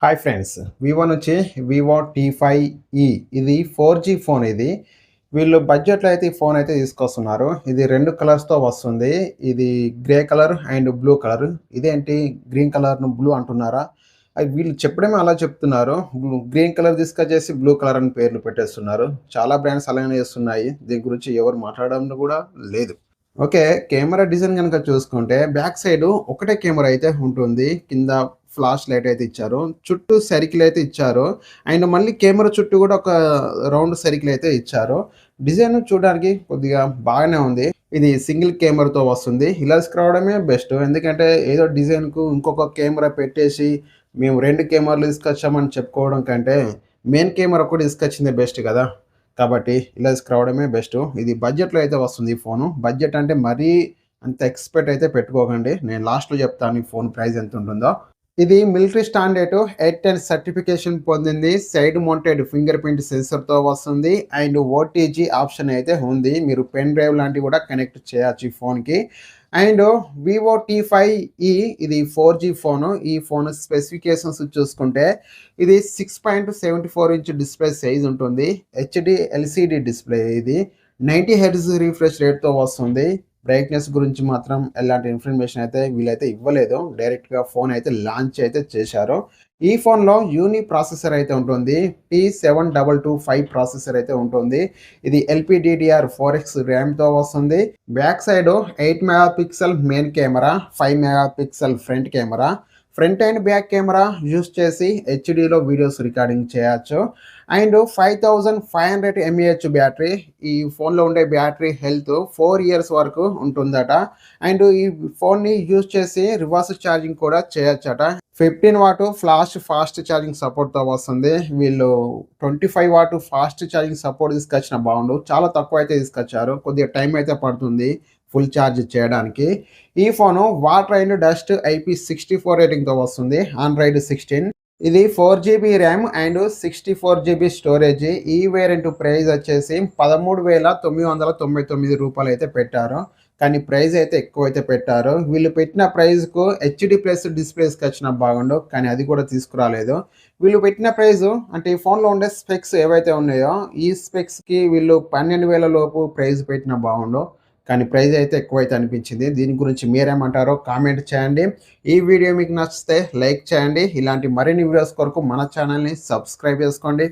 Hi friends, Vivo నుంచి Vivo T5e ఇది 4G phone. ఇది వీళ్ళు బడ్జెట్లో అయితే ఈ ఫోన్ అయితే తీసుకొస్తున్నారు. ఇది 2 కలర్స్‌తో వస్తుంది. ఇది grey colour and blue colour. ఇదేంటి గ్రీన్ కలర్‌ను బ్లూ అంటున్నారా? వీళ్ళు చెప్పడమే అలా చెప్తున్నారు. గ్రీన్ కలర్ తీసుకొచ్చేసి బ్లూ కలర్ అని పేర్లు పెట్టేస్తున్నారు. చాలా బ్రాండ్స్ అలానే చేస్తున్నాయి. దీని గురించి ఎవరు మాట్లాడడం కూడా లేదు. ఓకే. కెమెరా డిజైన్ గనుక చూసుకుంటే బ్యాక్ సైడు ఒకటే కెమెరా అయితే ఉంటుంది. కింద ఫ్లాష్ లైట్ అయితే ఇచ్చారు. చుట్టూ సర్కిల్ అయితే ఇచ్చారు. అండ్ మళ్ళీ కెమెరా చుట్టూ కూడా ఒక రౌండ్ సర్కిల్ అయితే ఇచ్చారు. డిజైన్ చూడడానికి కొద్దిగా బాగానే ఉంది. ఇది సింగిల్ కెమెరాతో వస్తుంది. ఇలా తీసుకురావడమే బెస్ట్. ఎందుకంటే ఏదో డిజైన్‌కు ఇంకొక కెమెరా పెట్టేసి మేము 2 కెమెరాలు తీసుకొచ్చామని చెప్పుకోవడం కంటే మెయిన్ కెమెరా ఒకటి తీసుకొచ్చిందే బెస్ట్ కదా! కాబట్టి ఇలా తీసుకురావడమే బెస్ట్. ఇది బడ్జెట్‌లో అయితే వస్తుంది ఈ ఫోను. బడ్జెట్ అంటే మరీ అంత ఎక్స్‌పెక్ట్ అయితే పెట్టుకోకండి. నేను లాస్ట్‌లో చెప్తాను ఈ ఫోన్ ప్రైస్ ఎంతుంటుందో. ఇది మిలిటరీ స్టాండర్డ్ 810 సర్టిఫికేషన్ పొందింది. సైడ్ మౌంటెడ్ ఫింగర్ ప్రింట్ సెన్సార్‌తో వస్తుంది. అండ్ ఓటీజీ ఆప్షన్ అయితే ఉంది. మీరు పెన్ డ్రైవ్ లాంటివి కూడా కనెక్ట్ చేయొచ్చు ఈ ఫోన్‌కి. అండ్ వివో T5e ఇది 4G ఫోను. ఈ ఫోన్ స్పెసిఫికేషన్స్ చూసుకుంటే ఇది 6.74 ఇంచ్ డిస్ప్లే సైజ్ ఉంటుంది. హెచ్‌డి ఎల్‌సీడీ డిస్ప్లే ఇది. 90 హెర్ట్జ్ రిఫ్రెష్ రేట్‌తో వస్తుంది. బ్రైట్‌నెస్ గురించి మాత్రం ఎలాంటి ఇన్ఫర్మేషన్ అయితే వీళ్ళైతే ఇవ్వలేదు. డైరెక్ట్‌గా ఫోన్ అయితే లాంచ్ అయితే చేశారు. ఈ ఫోన్‌లో యూని ప్రాసెసర్ అయితే ఉంటుంది. T7225 ప్రాసెసర్ అయితే ఉంటుంది. ఇది LPDDR4X ర్యామ్‌తో వస్తుంది. Back side 8 mega pixel main camera, 5 mega pixel front camera. Front and back camera use చేసి హెచ్‌డీలో వీడియోస్ రికార్డింగ్ చేయొచ్చు. And 5500 mAh battery. ఈ ఫోన్‌లో ఉండే బ్యాటరీ హెల్త్ 4 ఇయర్స్ వరకు ఉంటుందట. అండ్ ఈ ఫోన్‌ని యూజ్ చేసి రివర్స్ ఛార్జింగ్ కూడా చేయొచ్చట. 15 వాట్ ఫ్లాష్ ఫాస్ట్ ఛార్జింగ్ సపోర్ట్‌తో వస్తుంది. వీళ్ళు 25 వాట్ ఫాస్ట్ ఛార్జింగ్ సపోర్ట్ తీసుకొచ్చినా బాగుండు. చాలా తక్కువ అయితే తీసుకొచ్చారు. కొద్దిగా టైం అయితే పడుతుంది ఫుల్ ఛార్జ్ చేయడానికి. ఈ phone water and dust IP64 రేటింగ్‌తో వస్తుంది. ఆండ్రాయిడ్ 16. ఇది 4 GB RAM and 64 GB storage. ఈ వేరియంట్ ప్రైస్ వచ్చేసి రూ. 13,999 అయితే పెట్టారు. కానీ ప్రైస్ అయితే ఎక్కువైతే పెట్టారు. వీళ్ళు పెట్టిన ప్రైస్‌కు హెచ్‌డి ప్లస్ డిస్ప్లేస్‌కి వచ్చినా బాగుండు. కానీ అది కూడా తీసుకురాలేదు. వీళ్ళు పెట్టిన ప్రైసు అంటే ఈ ఫోన్‌లో ఉండే స్పెక్స్ ఏవైతే ఉన్నాయో ఈ స్పెక్స్‌కి వీళ్ళు 12,000 లోపు ప్రైస్ పెట్టినా బాగుండు. కానీ ప్రైస్ అయితే ఎక్కువైతే అనిపించింది. దీని గురించి మీరేమంటారో కామెంట్ చేయండి. ఈ వీడియో మీకు నచ్చితే లైక్ చేయండి. ఇలాంటి మరిన్ని వీడియోస్ కొరకు మన ఛానల్‌ని సబ్స్క్రైబ్ చేసుకోండి.